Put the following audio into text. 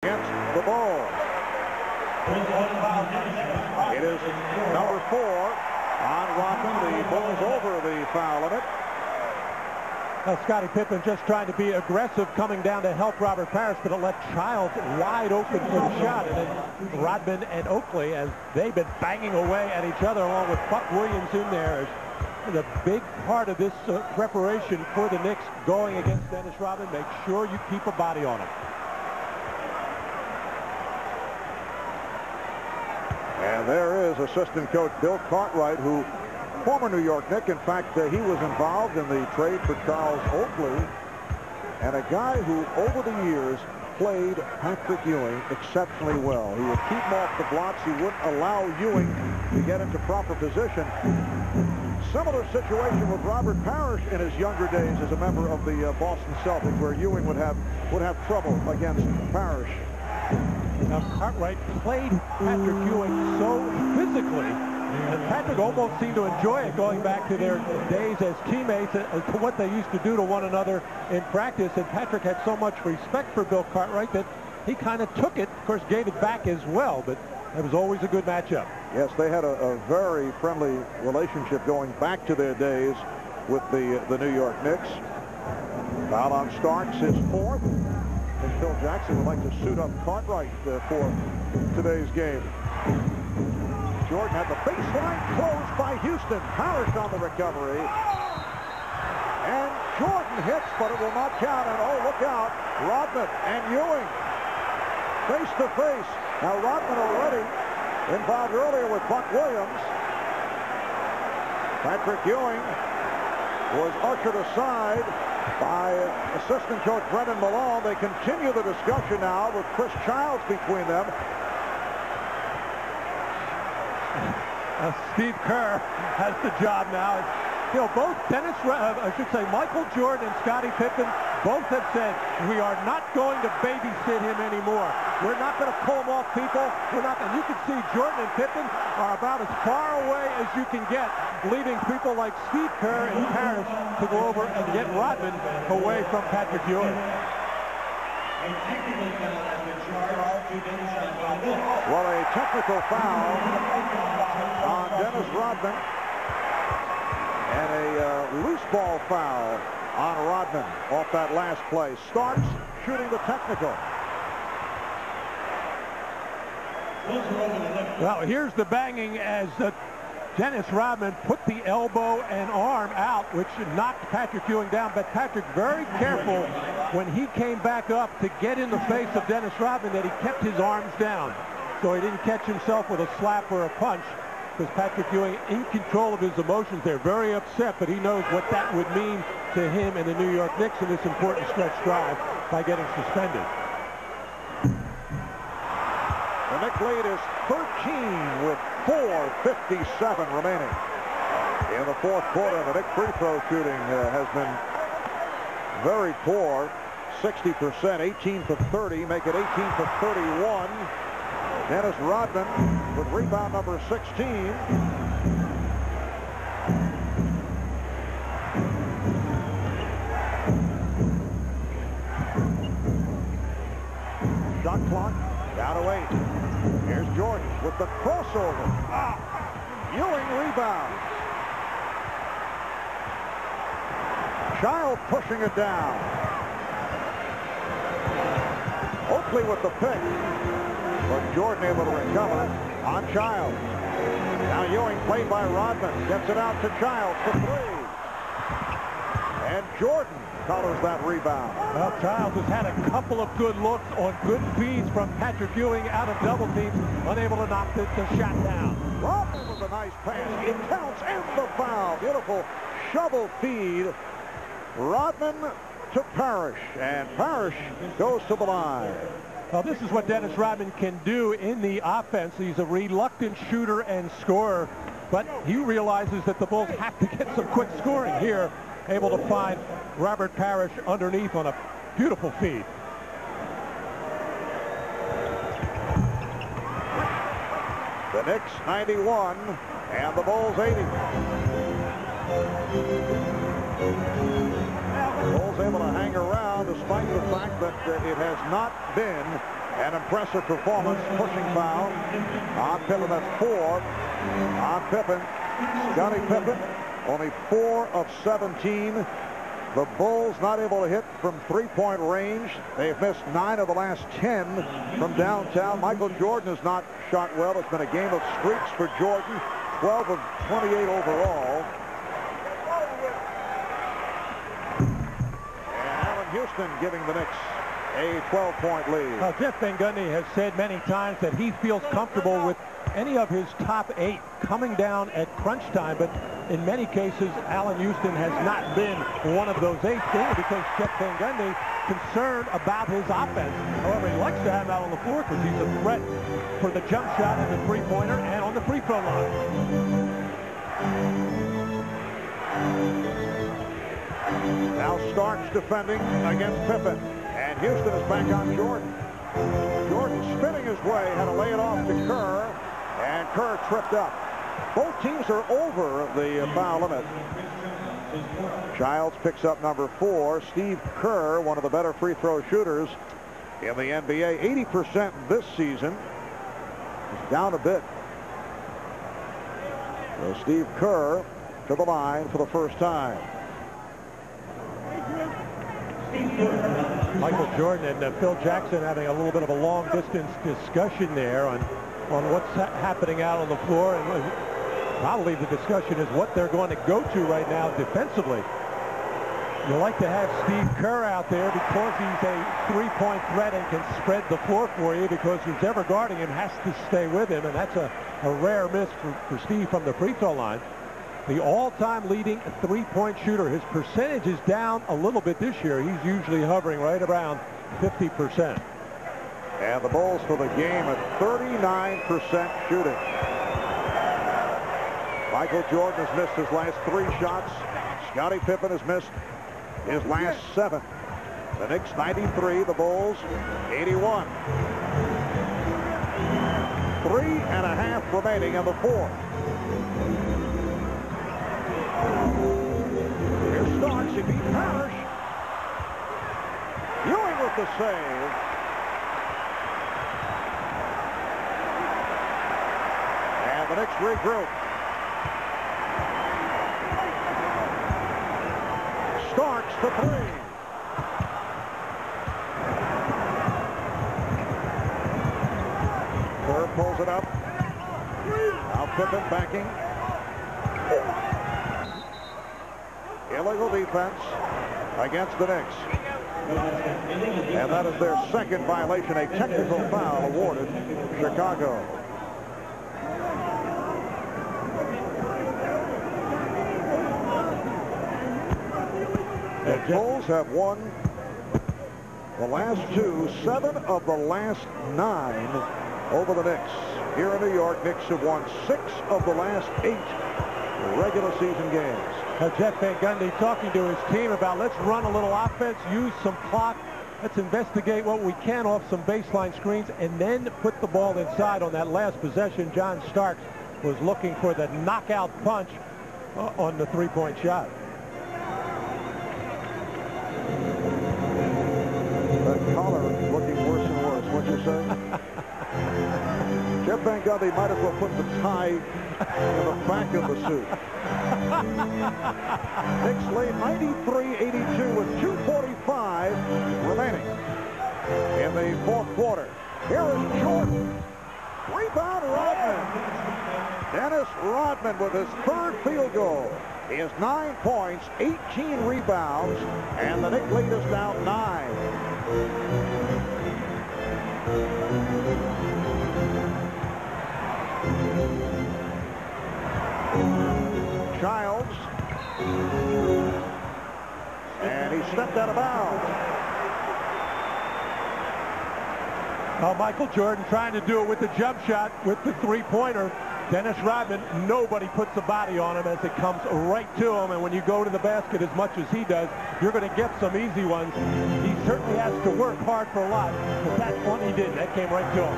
against the ball. It is number 4 on Rodman. The Bulls over the foul limit. Well, Scottie Pippen just trying to be aggressive coming down to help Robert Parrish, but it left Childs wide open for the shot. And then Rodman and Oakley, as they've been banging away at each other, along with Buck Williams in there, is a big part of this preparation for the Knicks going against Dennis Rodman. Make sure you keep a body on him. And there is assistant coach Bill Cartwright, who former New York Knick. In fact, he was involved in the trade for Charles Oakley, and a guy who over the years played Patrick Ewing exceptionally well. He would keep him off the blocks. He wouldn't allow Ewing to get into proper position. Similar situation with Robert Parrish in his younger days as a member of the Boston Celtics, where Ewing would have trouble against Parrish. Now, Cartwright played Patrick Ewing so physically, and Patrick almost seemed to enjoy it, going back to their days as teammates, as to what they used to do to one another in practice. And Patrick had so much respect for Bill Cartwright that he kind of took it, of course gave it back as well, but it was always a good matchup. Yes, they had a very friendly relationship going back to their days with the New York Knicks. Foul on Starks, his 4th. And Phil Jackson would like to suit up Cartwright for today's game. Jordan had the baseline closed by Houston. Parrish on the recovery. And Jordan hits, but it will not count. And oh, look out. Rodman and Ewing face to face. Now Rodman already involved earlier with Buck Williams. Patrick Ewing was ushered aside by assistant coach Brendan Malone. They continue the discussion now with Chris Childs between them. Steve Kerr has the job now. You know, both Michael Jordan and Scottie Pippen both have said, we are not going to babysit him anymore. We're not going to pull him off people. We're not. And you can see Jordan and Pippen are about as far away as you can get, leaving people like Steve Kerr and Parrish to go over and get Rodman away from Patrick Ewing. Well, a technical foul on Dennis Rodman and a loose ball foul on Rodman off that last play. Starks shooting the technical. Well, here's the banging as Dennis Rodman put the elbow and arm out, which knocked Patrick Ewing down. But Patrick very careful when he came back up to get in the face of Dennis Rodman, that he kept his arms down, so he didn't catch himself with a slap or a punch, because Patrick Ewing in control of his emotions. They're very upset, but he knows what that would mean to him and the New York Knicks in this important stretch drive by getting suspended. The Knicks lead is 13 with 4:57 remaining in the 4th quarter. The Knicks free throw shooting has been very poor. 60%, 18 for 30, make it 18 for 31. Dennis Rodman with rebound number 16. Shot clock down to 8. Here's Jordan with the crossover. Ewing rebound. Child pushing it down. Oakley with the pick, but Jordan able to recover on Child. Now Ewing, played by Rodman, gets it out to Childs for 3. And Jordan colors that rebound. Well, Childs has had a couple of good looks on good feeds from Patrick Ewing out of double teams, unable to knock the shot down. Rodman with a nice pass. It counts, and the foul. Beautiful shovel feed. Rodman to Parrish, and Parrish goes to the line. Well, this is what Dennis Rodman can do in the offense. He's a reluctant shooter and scorer, but he realizes that the Bulls have to get some quick scoring here, able to find Robert Parrish underneath on a beautiful feed. The Knicks 91 and the Bulls 80. The Bulls able to hang around despite the fact that it has not been An impressive performance, pushing foul on Pippen. That's 4 on Pippen. Scottie Pippen, only 4 of 17. The Bulls not able to hit from three-point range. They've missed 9 of the last 10 from downtown. Michael Jordan has not shot well. It's been a game of streaks for Jordan. 12 of 28 overall. And Allen Houston giving the Knicks a 12-point lead. Now, Jeff Van Gundy has said many times that he feels comfortable with any of his top 8 coming down at crunch time, but in many cases, Allen Houston has not been one of those 8 things because Jeff Van Gundy concerned about his offense. However, he likes to have him out on the floor because he's a threat for the jump shot and the three-pointer and on the free throw line. Now Starks defending against Pippen, and Houston is back on Jordan. Jordan spinning his way, had to lay it off to Kerr, and Kerr tripped up. Both teams are over the foul limit. Childs picks up number 4. Steve Kerr, one of the better free throw shooters in the NBA, 80% this season. He's down a bit. So Steve Kerr to the line for the first time. Michael Jordan and Phil Jackson having a little bit of a long-distance discussion there on what's happening out on the floor, and probably the discussion is what they're going to go to right now defensively. You like to have Steve Kerr out there because he's a three-point threat and can spread the floor for you, because who's ever guarding him has to stay with him, and that's a rare miss for Steve from the free throw line. The all-time leading three-point shooter. His percentage is down a little bit this year. He's usually hovering right around 50%. And the Bulls for the game at 39% shooting. Michael Jordan has missed his last 3 shots. Scottie Pippen has missed his last 7. The Knicks 93, the Bulls 81. 3.5 remaining in the 4th. Here's Starks. He beats Parrish. Ewing with the save. And the Knicks regroup. Starks for 3. Kerr pulls it up. Now Pippen backing. Illegal defense against the Knicks. And that is their 2nd violation, a technical foul awarded Chicago. The Bulls have won the last 2, 7 of the last 9 over the Knicks. Here in New York, Knicks have won 6 of the last 8 regular season games. Now Jeff Van Gundy talking to his team about, let's run a little offense, use some clock, let's investigate what we can off some baseline screens, and then put the ball inside. On that last possession, John Starks was looking for the knockout punch on the three-point shot. That collar looking worse and worse. What'd you say? Jeff Van Gundy might as well put the tie in the back of the suit. Knicks lead 93-82 with 2:45 remaining in the 4th quarter. Here is Jordan. Rebound Rodman. Dennis Rodman with his 3rd field goal. He has 9 points, 18 rebounds, and the Knicks lead is down 9. Childs. And he stepped out of bounds. Now Michael Jordan trying to do it with the jump shot, with the three-pointer. Dennis Rodman, nobody puts a body on him as it comes right to him. And when you go to the basket as much as he does, you're going to get some easy ones. He certainly has to work hard for a lot, but that one he did. That came right to him.